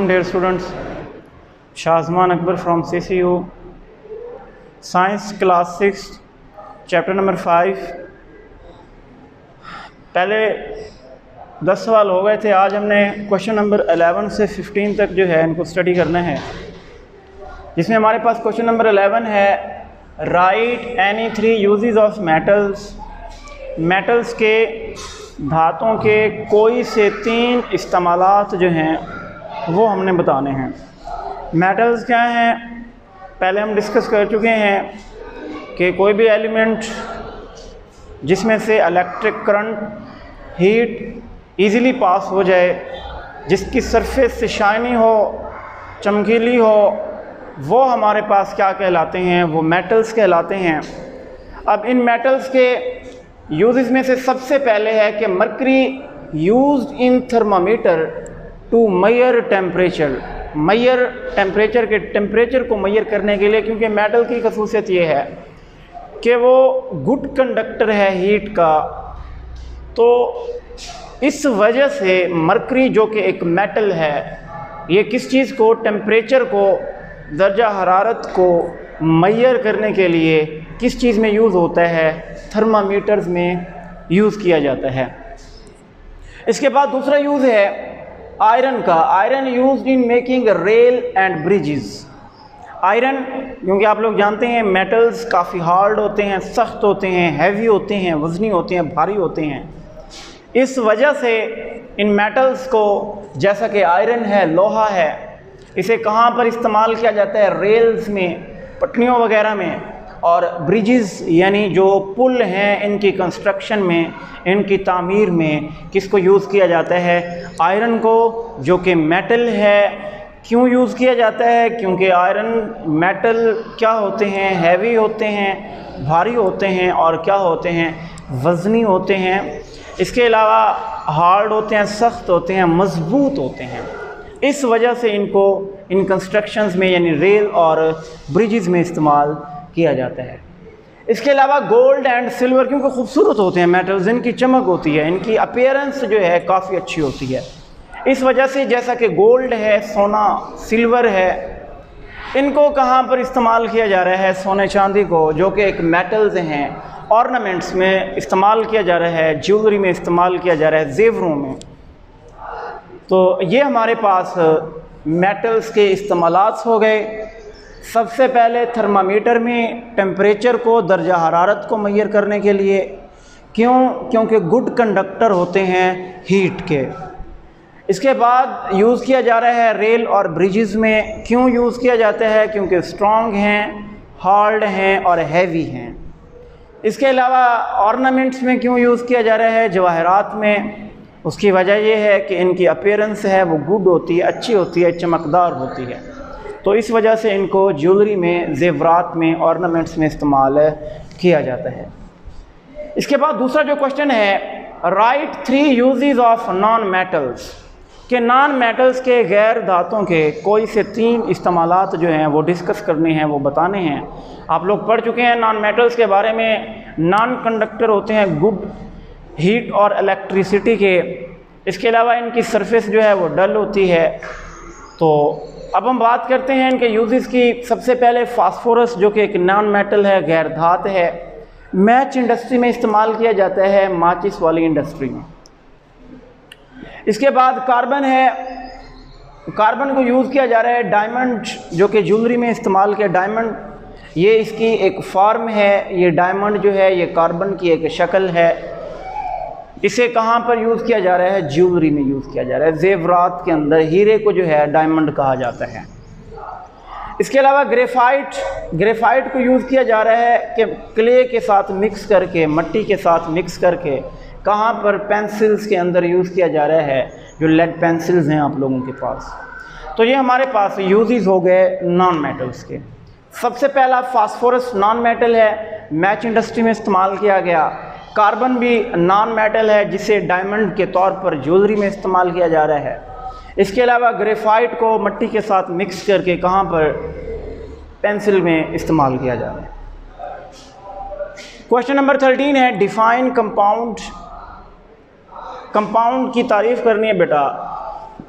Assalamualaikum dear students. Shahzman Akbar from CCU Science Class 6 Chapter number 5. पहले 10 सवाल हो गए थे। आज हमने क्वेश्चन नंबर 11 से 15 तक जो है इनको स्टडी करना है, जिसमें हमारे पास क्वेश्चन नंबर 11 है right any 3 uses of metals. Metals के, धातुओं के कोई से 3 इस्तेमालात जो हैं वो हमने बताने हैं। मेटल्स क्या हैं, पहले हम डिस्कस कर चुके हैं कि कोई भी एलिमेंट जिसमें से electric current, heat easily pass हो जाए, जिसकी सरफेस से शाइनी हो, चमकीली हो, वो हमारे पास क्या कहलाते हैं, वो मेटल्स कहलाते हैं। अब इन मेटल्स के यूजेस में से सबसे पहले है कि mercury used in thermometer to measure temperature. Measure temperature के टेम्परेचर को मेजर करने के लिए, क्योंकि मेटल की खसूसियत ये है कि वो गुड कंडक्टर है हीट का, तो इस वजह से मरकरी जो कि एक मेटल है, ये किस चीज़ को, टेम्परेचर को, दर्जा हरारत को मेजर करने के लिए किस चीज़ में यूज़ होता है, थर्मामीटर्स में यूज़ किया जाता है। इसके बाद दूसरा यूज़ है आयरन का। Iron used in making rail and bridges. Iron, क्योंकि आप लोग जानते हैं मेटल्स काफ़ी हार्ड होते हैं, सख्त होते हैं, हैवी होते हैं, वज़नी होते हैं, भारी होते हैं। इस वजह से इन मेटल्स को, जैसा कि आयरन है, लोहा है, इसे कहाँ पर इस्तेमाल किया जाता है, रेल्स में, पटरियों वगैरह में, और ब्रिजेस यानी जो पुल हैं इनकी कंस्ट्रक्शन में, इनकी तामीर में किसको यूज़ किया जाता है, आयरन को, जो कि मेटल है। क्यों यूज़ किया जाता है, क्योंकि आयरन मेटल क्या होते हैं, हैवी होते हैं, भारी होते हैं, और क्या होते हैं, वज़नी होते हैं। इसके अलावा हार्ड होते हैं, सख्त होते हैं, मज़बूत होते हैं। इस वजह से इनको इन कंस्ट्रक्शंस में यानी रेल और ब्रिजेस में इस्तेमाल किया जाता है। इसके अलावा गोल्ड एंड सिल्वर, क्योंकि खूबसूरत होते हैं मेटल्स, इनकी चमक होती है, इनकी अपीयरेंस जो है काफ़ी अच्छी होती है। इस वजह से जैसा कि गोल्ड है, सोना, सिल्वर है, इनको कहाँ पर इस्तेमाल किया जा रहा है, सोने चांदी को, जो कि एक मेटल्स हैं, ऑर्नामेंट्स में इस्तेमाल किया जा रहा है, ज्वेलरी में इस्तेमाल किया जा रहा है, जेवरों में। तो ये हमारे पास मेटल्स के इस्तेमालात हो गए। सबसे पहले थर्मामीटर में टेम्परेचर को, दर्जा हरारत को मेजर करने के लिए। क्यों? क्योंकि गुड कंडक्टर होते हैं हीट के। इसके बाद यूज़ किया जा रहा है रेल और ब्रिजेस में। क्यों यूज़ किया जाता है? क्योंकि स्ट्रॉन्ग हैं, हार्ड हैं और हैवी हैं। इसके अलावा ऑर्नामेंट्स में क्यों यूज़ किया जा रहा है, जवाहरात में? उसकी वजह यह है कि इनकी अपीयरेंस है वो गुड होती है, अच्छी होती है, चमकदार होती है, तो इस वजह से इनको ज्वेलरी में, जेवरात में, ऑर्नामेंट्स में इस्तेमाल किया जाता है। इसके बाद दूसरा जो क्वेश्चन है right 3 uses of non metals, के नॉन मेटल्स के, गैर धातुओं के कोई से 3 इस्तेमालात जो हैं वो डिस्कस करने हैं, वो बताने हैं। आप लोग पढ़ चुके हैं नॉन मेटल्स के बारे में। नॉन कंडक्टर होते हैं गुड हीट और इलेक्ट्रिसिटी के। इसके अलावा इनकी सरफेस जो है वो डल होती है। तो अब हम बात करते हैं इनके यूजेस की। सबसे पहले फास्फोरस, जो कि एक नॉन मेटल है, गैर धात है, मैच इंडस्ट्री में इस्तेमाल किया जाता है, माचिस वाली इंडस्ट्री में। इसके बाद कार्बन है। कार्बन को यूज़ किया जा रहा है डायमंड, जो कि ज्वेलरी में इस्तेमाल किया। डायमंड ये इसकी एक फॉर्म है, ये डायमंड जो है ये कार्बन की एक शक्ल है। इसे कहाँ पर यूज़ किया जा रहा है, ज्वेलरी में यूज़ किया जा रहा है। जेवरात के अंदर हीरे को जो है डायमंड कहा जाता है। इसके अलावा ग्रेफाइट, ग्रेफाइट को यूज़ किया जा रहा है कि क्ले के साथ मिक्स करके, मट्टी के साथ मिक्स करके, कहाँ पर, पेंसिल्स के अंदर यूज़ किया जा रहा है, जो लेड पेंसिल्स हैं आप लोगों के पास। तो ये हमारे पास यूजेस हो गए नॉन मेटल्स के। सबसे पहला फास्फोरस नॉन मेटल है, मैच इंडस्ट्री में इस्तेमाल किया गया। कार्बन भी नॉन मेटल है, जिसे डायमंड के तौर पर ज्वेलरी में इस्तेमाल किया जा रहा है। इसके अलावा ग्रेफाइट को मट्टी के साथ मिक्स करके कहाँ पर, पेंसिल में इस्तेमाल किया जा रहा है। क्वेश्चन नंबर 13 है डिफाइन कंपाउंड। कंपाउंड की तारीफ़ करनी है बेटा।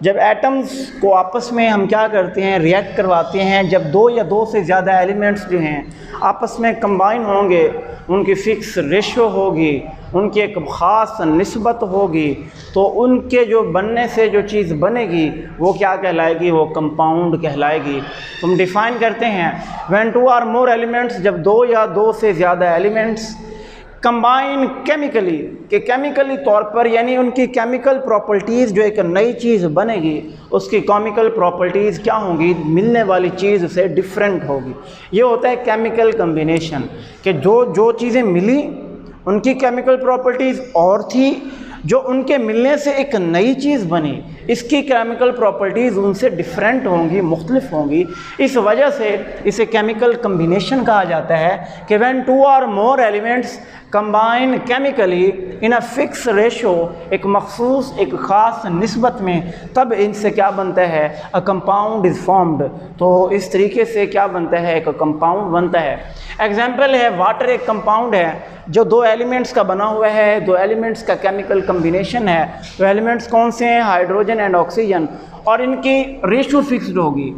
जब एटम्स को आपस में हम क्या करते हैं, रिएक्ट करवाते हैं, जब दो या दो से ज़्यादा एलिमेंट्स जो हैं आपस में कंबाइन होंगे, उनकी फ़िक्स रेशो होगी, उनकी एक ख़ास निस्बत होगी, तो उनके जो बनने से जो चीज़ बनेगी वो क्या कहलाएगी, वो कंपाउंड कहलाएगी। तो हम डिफ़ाइन करते हैं when two or more elements, जब दो या दो से ज़्यादा एलिमेंट्स कंबाइन केमिकली, के केमिकली तौर पर, यानी उनकी केमिकल प्रॉपर्टीज़ जो एक नई चीज़ बनेगी उसकी केमिकल प्रॉपर्टीज़ क्या होंगी, मिलने वाली चीज़ से डिफरेंट होगी। ये होता है केमिकल कम्बिनेशन, कि जो चीज़ें मिली उनकी केमिकल प्रॉपर्टीज़ और थी, जो उनके मिलने से एक नई चीज़ बनी इसकी केमिकल प्रॉपर्टीज़ उनसे डिफरेंट होंगी, मुख्तलिफ होंगी। इस वजह से इसे केमिकल कम्बिनेशन कहा जाता है कि व्हेन टू और more elements combine chemically in a fix ratio, एक मखसूस एक ख़ास निस्बत में, तब इनसे क्या बनता है, अ कंपाउंड इज़ फॉर्म्ड। तो इस तरीके से क्या बनता है, एक कंपाउंड बनता है। एग्जाम्पल है, वाटर एक कंपाउंड है जो दो एलिमेंट्स का बना हुआ है, दो एलिमेंट्स का केमिकल कम्बिनेशन है। तो एलिमेंट्स कौन से हैं, हाइड्रोजन एंड ऑक्सीजन, और इनकी रेशो फिक्स्ड होगी।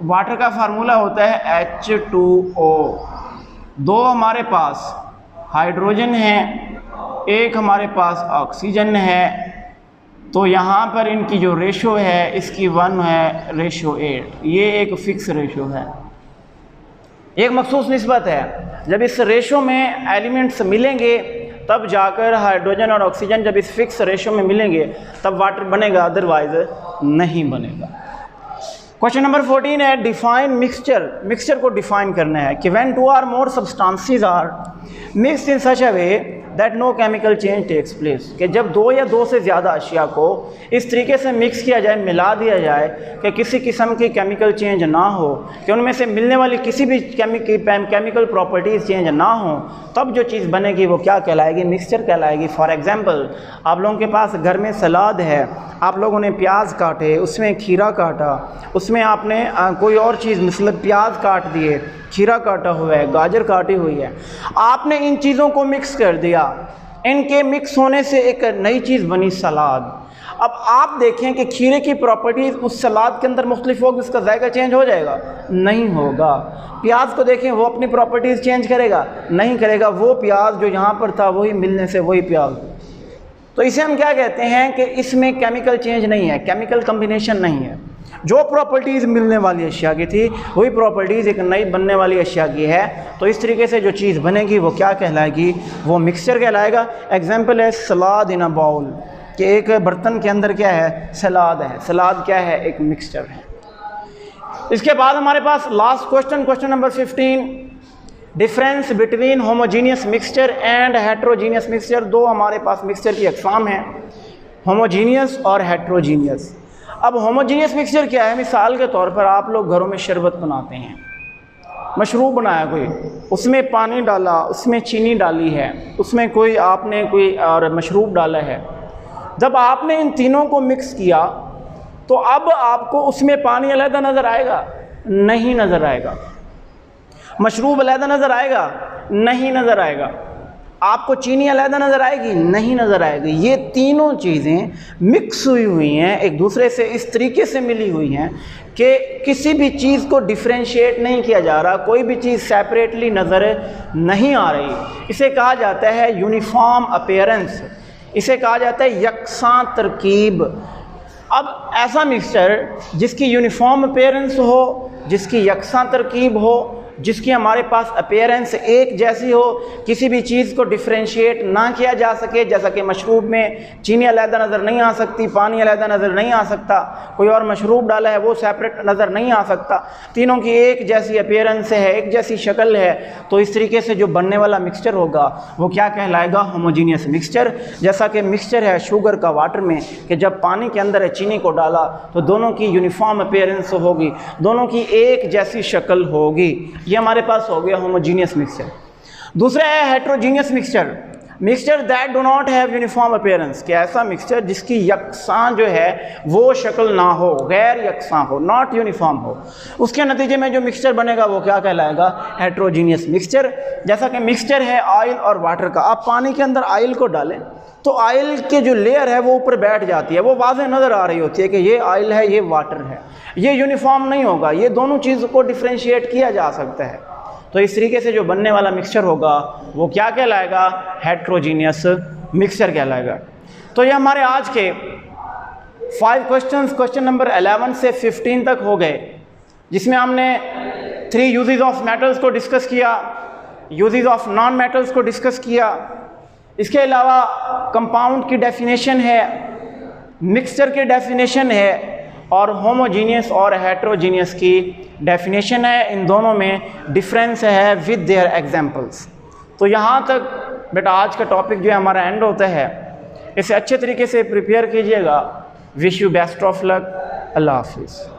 वाटर का फार्मूला होता है H2O। दो हमारे पास हाइड्रोजन है, एक हमारे पास ऑक्सीजन है, तो यहाँ पर इनकी जो रेशो है इसकी 1 है रेशो 8। ये एक फ़िक्स रेशो है, एक मखसूस निस्बत है। जब इस रेशो में एलिमेंट्स मिलेंगे तब जाकर हाइड्रोजन और ऑक्सीजन जब इस फिक्स रेशो में मिलेंगे तब वाटर बनेगा, अदरवाइज नहीं बनेगा। क्वेश्चन नंबर 14 है, डिफाइन मिक्सचर। मिक्सचर को डिफाइन करना है कि when two or more substances are mixed in such a way that no chemical change takes place, कि जब दो या दो से ज़्यादा अशिया को इस तरीके से मिक्स किया जाए, मिला दिया जाए कि किसी किस्म की केमिकल चेंज ना हो, कि उनमें से मिलने वाली किसी भी केमिकल प्रॉपर्टीज़ चेंज ना हो, तब जो चीज़ बनेगी वो क्या कहलाएगी, मिक्सचर कहलाएगी। फॉर एग्जांपल, आप लोगों के पास घर में सलाद है, आप लोगों ने प्याज काटे, उसमें खीरा काटा, उसमें आपने कोई और चीज़ मतलब प्याज काट दिए, खीरा काटा हुआ है, गाजर काटी हुई है, आपने इन चीज़ों को मिक्स कर दिया। इनके मिक्स होने से एक नई चीज़ बनी, सलाद। अब आप देखें कि खीरे की प्रॉपर्टीज़ उस सलाद के अंदर मुख्तलिफ होगी, उसका जायका चेंज हो जाएगा? नहीं होगा। प्याज को देखें, वो अपनी प्रॉपर्टीज़ चेंज करेगा? नहीं करेगा। वो प्याज जो यहाँ पर था वही मिलने से वही प्याज। तो इसे हम क्या कहते हैं कि इसमें केमिकल चेंज नहीं है, केमिकल कम्बिनेशन नहीं है। जो प्रॉपर्टीज़ मिलने वाली अशिया की थी वही प्रॉपर्टीज़ एक नई बनने वाली अशिया की है। तो इस तरीके से जो चीज़ बनेगी वो क्या कहलाएगी, वो मिक्सचर कहलाएगा। एग्जाम्पल है सलाद इन अ बाउल, कि एक बर्तन के अंदर क्या है, सलाद है। सलाद क्या है, एक मिक्सचर है। इसके बाद हमारे पास last question, question number 15, difference between homogeneous mixture and heterogeneous mixture. दो हमारे पास मिक्सचर की अक़साम हैं, होमोजीनियस और हेट्रोजीनियस। अब होमोजीनियस मिक्सचर क्या है, मिसाल के तौर पर आप लोग घरों में शरबत बनाते हैं, मशरूब बनाया कोई, उसमें पानी डाला, उसमें चीनी डाली है, उसमें कोई आपने कोई और मशरूब डाला है। जब आपने इन तीनों को मिक्स किया तो अब आपको उसमें पानी अलग नज़र आएगा? नहीं नज़र आएगा। मशरूब अलग नज़र आएगा? नहीं नज़र आएगा। आपको चीनी अलग नज़र आएगी? नहीं नज़र आएगी। ये तीनों चीज़ें मिक्स हुई हैं, एक दूसरे से इस तरीके से मिली हुई हैं कि किसी भी चीज़ को डिफ्रेंशिएट नहीं किया जा रहा, कोई भी चीज़ सेपरेटली नज़र नहीं आ रही। इसे कहा जाता है यूनिफॉर्म अपीयरेंस, इसे कहा जाता है यकसां तरकीब। अब ऐसा मिक्सचर जिसकी यूनिफॉर्म अपीयरेंस हो, जिसकी यकसां तरकीब हो, जिसकी हमारे पास अपीयरेंस एक जैसी हो, किसी भी चीज़ को डिफ्रेंशिएट ना किया जा सके, जैसा कि मशरूब में चीनी अलग नज़र नहीं आ सकती, पानी अलग नज़र नहीं आ सकता, कोई और मशरूब डाला है वो सेपरेट नज़र नहीं आ सकता, तीनों की एक जैसी अपीयरेंस है, एक जैसी शक्ल है। तो इस तरीके से जो बनने वाला मिक्सचर होगा वो क्या कहलाएगा, होमोजीनियस मिक्सचर। जैसा कि मिक्सचर है शुगर का वाटर में, कि जब पानी के अंदर चीनी को डाला तो दोनों की यूनिफॉर्म अपीयरेंस होगी, दोनों की एक जैसी शक्ल होगी। ये हमारे पास हो गया होमोजीनियस मिक्सचर। दूसरा है heterogeneous mixture, mixture that do not have uniform appearance, कि ऐसा मिक्सचर जिसकी यकसां जो है वो शक्ल ना हो, गैर यकसां हो, नॉट यूनिफॉर्म हो। उसके नतीजे में जो मिक्सचर बनेगा वो क्या कहलाएगा, हेट्रोजीनियस मिक्सचर। जैसा कि मिक्सचर है ऑयल और वाटर का, आप पानी के अंदर ऑयल को डालें तो ऑयल के जो लेयर है वो ऊपर बैठ जाती है, वो वाज़ेह नज़र आ रही होती है कि ये ऑयल है, ये वाटर है। ये यूनिफॉर्म नहीं होगा, ये दोनों चीज़ों को डिफ्रेंशिएट किया जा सकता है। तो इस तरीके से जो बनने वाला मिक्सचर होगा वो क्या कहलाएगा? हेट्रोजीनियस मिक्सचर कहलाएगा। तो ये हमारे आज के 5 क्वेश्चंस क्वेश्चन नंबर 11 से 15 तक हो गए, जिसमें हमने 3 यूजेस ऑफ मेटल्स को डिस्कस किया, यूजेस ऑफ नॉन मेटल्स को डिस्कस किया। इसके अलावा कंपाउंड की डेफिनेशन है, मिक्सचर की डेफिनेशन है और होमोजीनियस और हेट्रोजीनियस की डेफिनेशन है। इन दोनों में डिफरेंस है विद देयर एग्जांपल्स। तो यहाँ तक बेटा आज का टॉपिक जो है हमारा एंड होता है। इसे अच्छे तरीके से प्रिपेयर कीजिएगा। Wish you best of luck. अल्लाह हाफिज़।